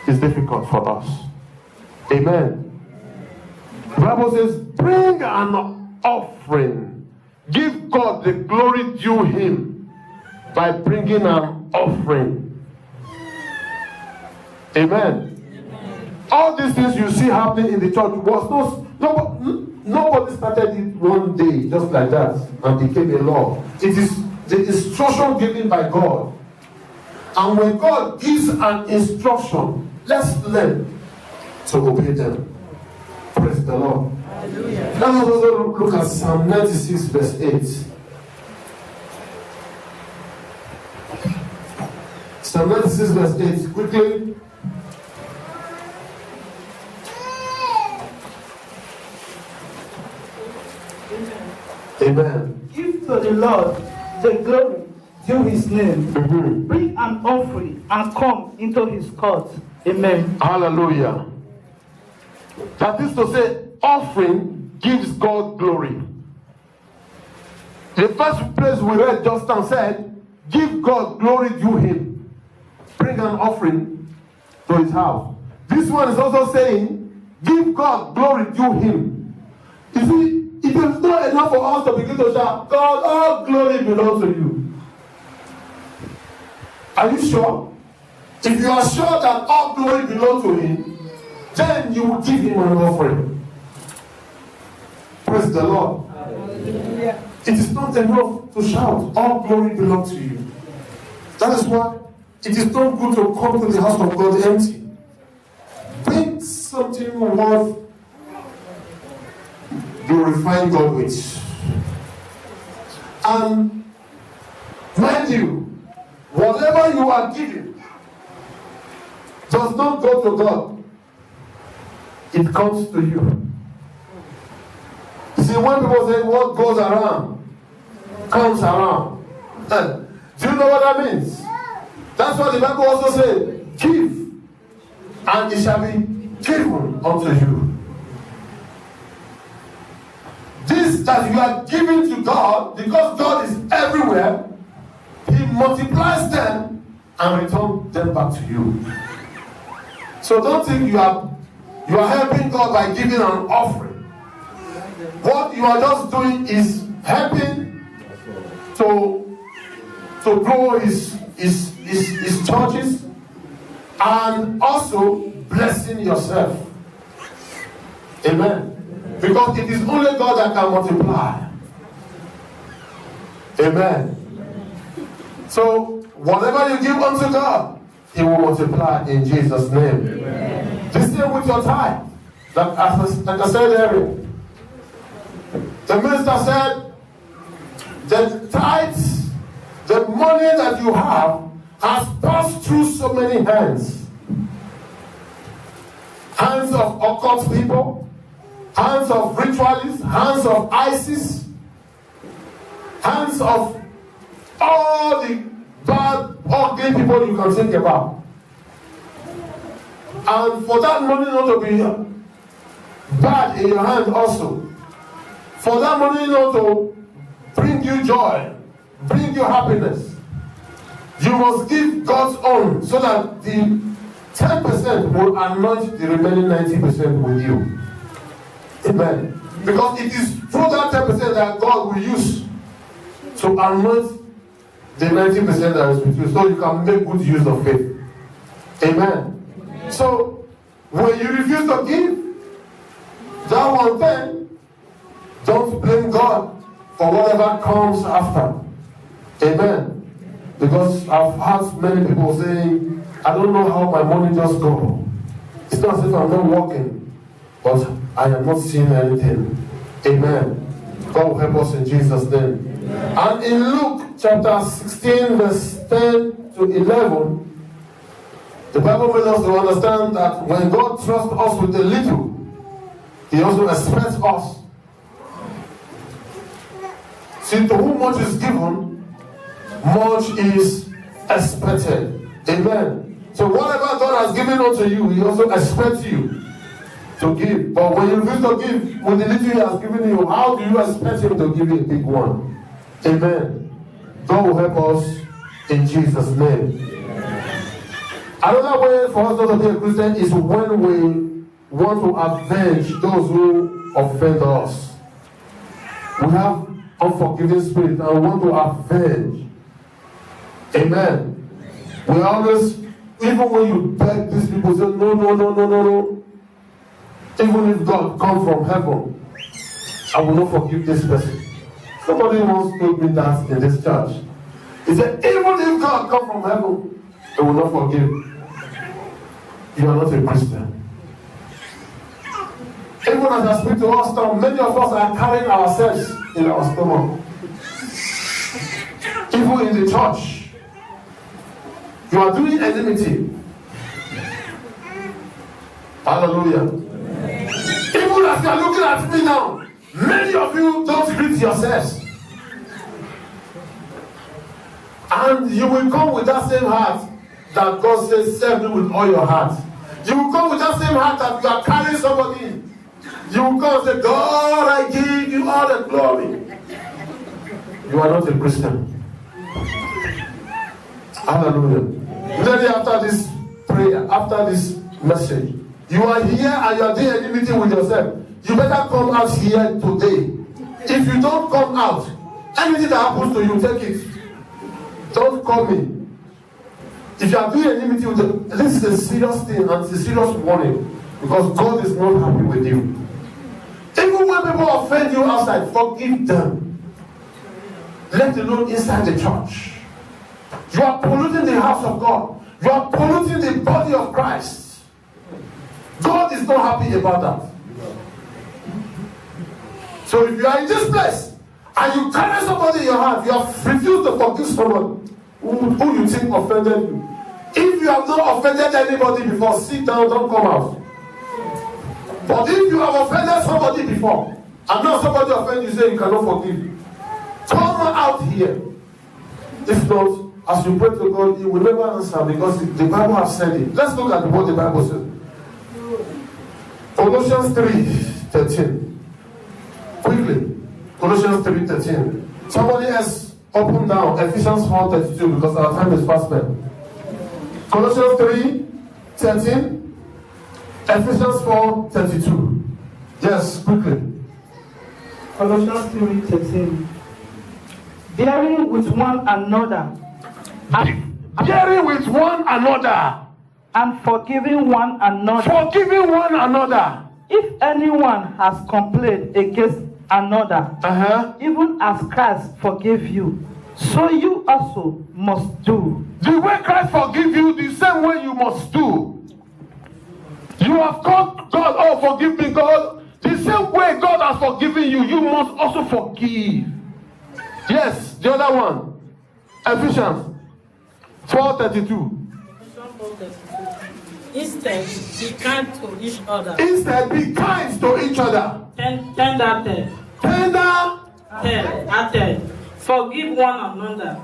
is difficult for us. Amen. The Bible says, bring an offering. Give God the glory due him by bringing an offering. Amen. All these things you see happening in the church was nobody started it one day just like that and became a law. It is the instruction given by God. And when God gives an instruction, let's learn to obey them. Praise the Lord. Hallelujah. Let us also look at Psalm 96 verse 8. Psalm 96 verse 8. Quickly. Amen. Give to the Lord the glory due his name. Bring an offering and come into his court. Amen. Hallelujah. That is to say, offering gives God glory. The first place we read just now said, give God glory due him. Bring an offering to his house. This one is also saying, give God glory due him. You see, it is not enough for us to begin to shout, God, all glory belongs to you. Are you sure? If you are sure that all glory belongs to him, then you will give him an offering. Praise the Lord. Hallelujah. It is not enough to shout, all glory belongs to you. That is why it is not good to come to the house of God empty. Bring something worth glorifying God with. And mind you, whatever you are giving does not go to God. It comes to you. See, when people say what goes around comes around, do you know what that means? That's what the Bible also says. Give, and it shall be given unto you. This that you are giving to God, because God is everywhere, he multiplies them and returns them back to you. So don't think you are helping God by giving an offering. What you are just doing is helping to grow his churches and also blessing yourself. Amen. Because it is only God that can multiply. Amen. So whatever you give unto God, he will multiply in Jesus' name. Amen. The same with your tithe. Like I said earlier. The minister said, the tithes, the money that you have, has passed through so many hands. Hands of occult people, hands of ritualists, hands of ISIS, hands of all the bad, ugly people you can think about. And for that money not to be bad in your hand also, for that money not to bring you joy, bring you happiness, you must give God's own so that the 10% will anoint the remaining 90% with you. Amen. Because it is through that 10% that God will use to anoint the 90% that is with you, so you can make good use of faith. Amen. So when you refuse to give that one thing, don't blame God for whatever comes after. Amen. Because I've heard many people saying, I don't know how my money just goes. It's not as if I'm not working, but I am not seeing anything. Amen. God will help us in Jesus' name. Amen. And in Luke chapter 16, verse 10 to 11, the Bible makes us to understand that when God trusts us with a little, he also expects us. See, to whom much is given, much is expected. Amen. So whatever God has given unto you, he also expects you to give. But when you refuse to give with the little he has given you, how do you expect him to give you a big one? Amen. God will help us in Jesus' name. Another way for us not to be a Christian is when we want to avenge those who offend us. We have unforgiving spirit and we want to avenge. Amen. We always, even when you beg these people, say, no. Even if God come from heaven, I will not forgive this person. Somebody once told me that in this church. He said, even if God come from heaven, he will not forgive. You are not a Christian. Even as I speak to us now, many of us are carrying ourselves in our stomach. Even in the church, you are doing enmity. Hallelujah. Even as you are looking at me now, many of you don't greet yourselves. And you will come with that same heart that God says, serve me with all your heart. You will come with that same heart that you are carrying somebody in. You will come and say, God, I give you all the glory. You are not a Christian. Hallelujah. Immediately after this prayer, after this message, you are here and you are doing enmity with yourself. You better come out here today. If you don't come out, anything that happens to you, take it. Don't call me. If you are doing enmity with them, this is a serious thing and it's a serious warning. Because God is not happy with you. Even when people offend you outside, forgive them. Let alone inside the church. You are polluting the house of God. You are polluting the body of Christ. God is not happy about that. So if you are in this place and you carry somebody in your heart, you have refused to forgive someone who you think offended you. If you have not offended anybody before, sit down, don't come out. But if you have offended somebody before, and now somebody offends you, say you cannot forgive, come out here. If not, as you pray to God, He will never answer because the Bible has said it. Let's look at what the Bible says. Colossians 3:13. Quickly. Colossians 3:13. Somebody else open down Ephesians 4:32 because our time is fast spent. Colossians 3:13. Ephesians 4:32. Yes, quickly. Colossians 3:13. Bearing with one another. Bearing with one another. And forgiving one another. Forgiving one another. If anyone has complained against another, even as Christ forgave you, so you also must do. The way Christ forgive you, the same way you must do. You have called God, oh, forgive me, God. The same way God has forgiven you, you must also forgive. Yes, the other one. Ephesians 4:32. Instead, be kind to each other. Instead, be kind to each other. Tender-hearted. Tender-hearted. Forgive one another,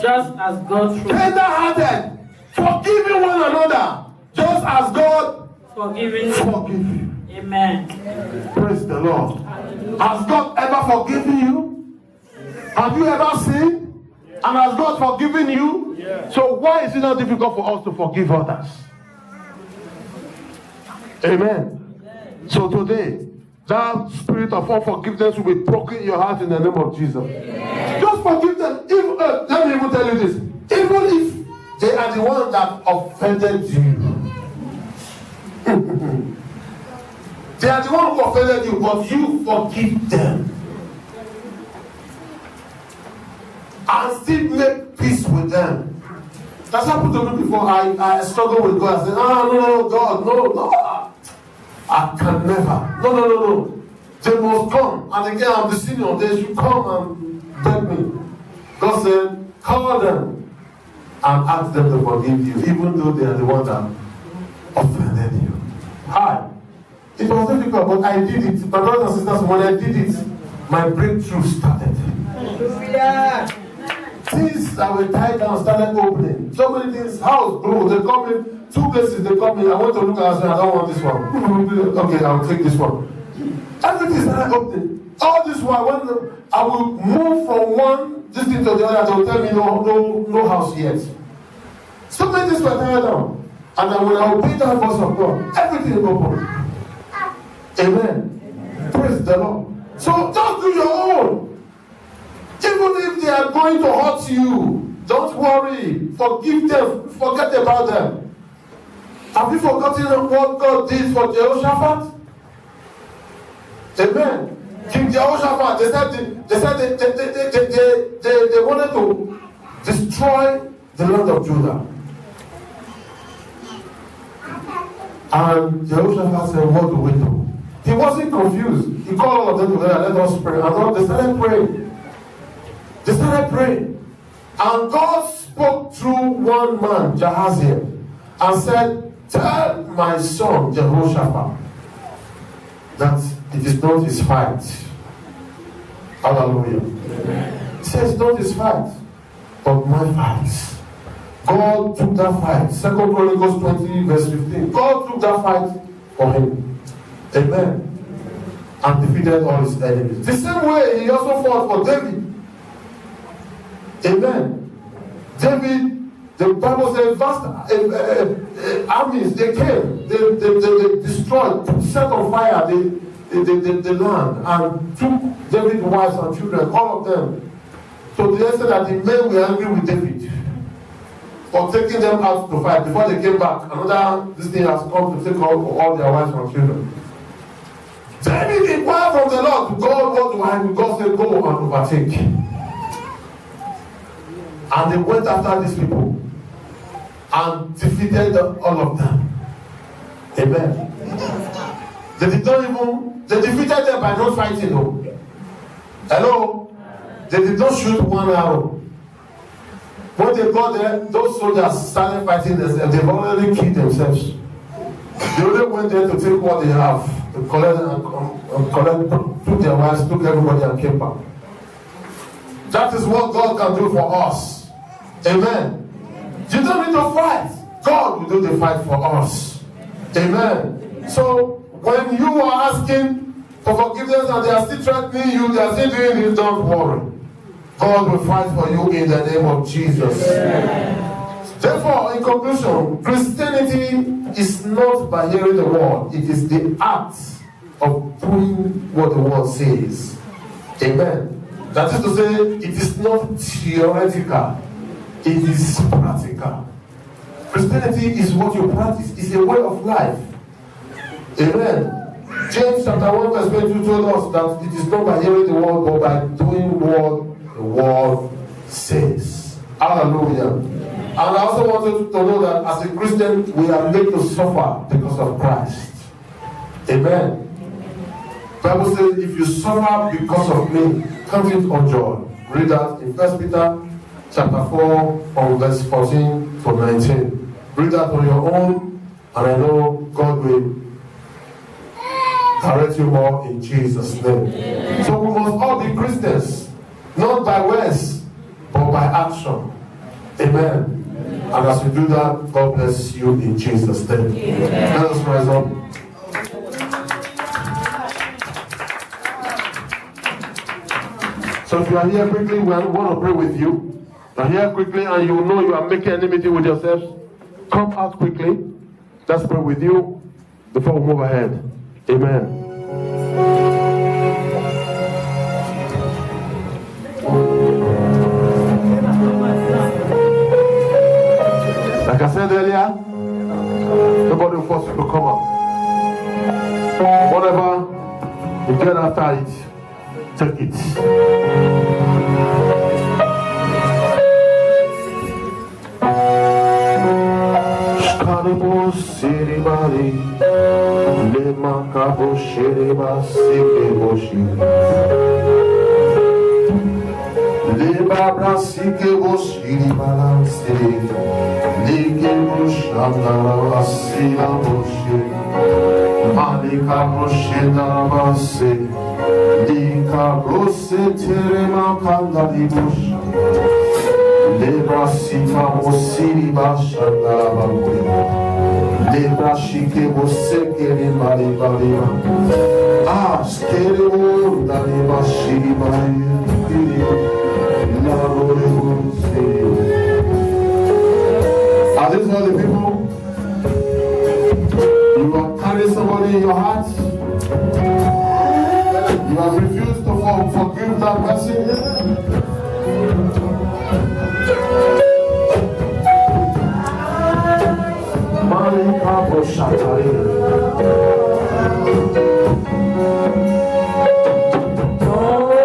just as God through. Tender-hearted. Forgiving one another, just as God forgiving forgive you. Amen. Praise the Lord. Has God ever forgiven you? Have you ever sinned? And has God forgiven you? Yeah. So why is it not difficult for us to forgive others? Amen. So today, that spirit of unforgiveness will be broken in your heart in the name of Jesus. Yeah. Just forgive them. Let me even tell you this. Even if they are the one that offended you. They are the one who offended you, but you forgive them. And still make peace with them. That's happened to me before. I struggle with God. I said, no, God, no. I can never. No. They must come. And again, I'm the senior. They should come and beg me. God said, call them and ask them to forgive you, even though they are the one that offended you. Hi. It was difficult, but I did it. My brothers and sisters, when I did it, my breakthrough started. Things that were tied down started opening. So many things, house grew. They come in, 2 places they come in. I want to look at it and say, I don't want this one. Okay, I'll take this one. Everything started opening. All this while, when I will move from one this thing to the other, they will tell me no house yet. So many things were tied down. And then when I obey that voice of God, everything will open. Amen. Praise the Lord. So just do your own. Even if they are going to hurt you, don't worry. Forgive them. Forget about them. Have you forgotten what God did for Jehoshaphat? Amen. King Jehoshaphat, they wanted to destroy the land of Judah. And Jehoshaphat said, what do we do? He wasn't confused. He called all of them together, let us pray. And they started praying. They started praying. And God spoke through one man, Jahaziel, and said, tell my son Jehoshaphat that it is not his fight. Hallelujah. He says it's not his fight, but my fight. God took that fight. 2 Chronicles 20 verse 15. God took that fight for him. Amen. And defeated all his enemies. The same way he also fought for David. Amen. David, the Bible says, vast armies, they came, they destroyed, set on fire the land, and took David's wives and children, all of them. So they said that the men were angry with David for taking them out to fight. Before they came back, this thing has come to take all their wives and children. David inquired from the Lord, God, what do I do? God said, go and overtake. And they went after these people and defeated all of them. Amen. They defeated them by not fighting. No. Hello? They did not shoot one arrow. When they got there, those soldiers started fighting themselves. They've already killed themselves. They only went there to take what they have, to collect, took their wives, took everybody and came back. That is what God can do for us. Amen. You don't need to fight. God will do the fight for us. Amen. So when you are asking for forgiveness and they are still threatening you, they are still doing it, don't worry. God will fight for you in the name of Jesus. Therefore, in conclusion, Christianity is not by hearing the word, it is the act of doing what the word says. Amen. That is to say, it is not theoretical, it is practical. Christianity is what you practice, it's a way of life. Amen. James chapter 1 verse 22 told us that it is not by hearing the word, but by doing what the word says. Hallelujah. And I also want you to know that as a Christian, we are made to suffer because of Christ. Amen. The Bible says, if you suffer because of me, count it on joy. Read that in 1 Peter chapter 4 from verse 14 to 19. Read that on your own, and I know God will direct you more in Jesus' name. Amen. So we must all be Christians, not by words, but by action. Amen. And as we do that, God bless you in Jesus' name. Amen. Let us rise up. So if you are here quickly, we want to pray with you. Now here quickly, and you know you are making enmity with yourselves, come out quickly. Let's pray with you before we move ahead. Amen. Like I said earlier, nobody will force you to come up. Whatever you get after it, take it. Shkarimo siribari, lema kabo shiriba sikeboshi. Leba brasikeboshi ribalansi, likebosh andara asila boshi, malika boshi darabasi, lika brose terema kandali boshi. Lebra sika mosiri bashandara bamuri. Lebra shike mosekeri mari bari. Askere ondari bashiri bari. Labore mosiri. Are these all the people? You have carried somebody in your heart. You have refused to forgive that person.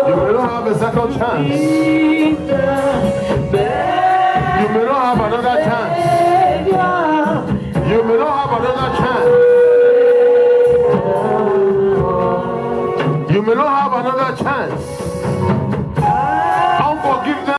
You may not have a second chance. You may not have another chance. You may not have another chance. You may not have another chance.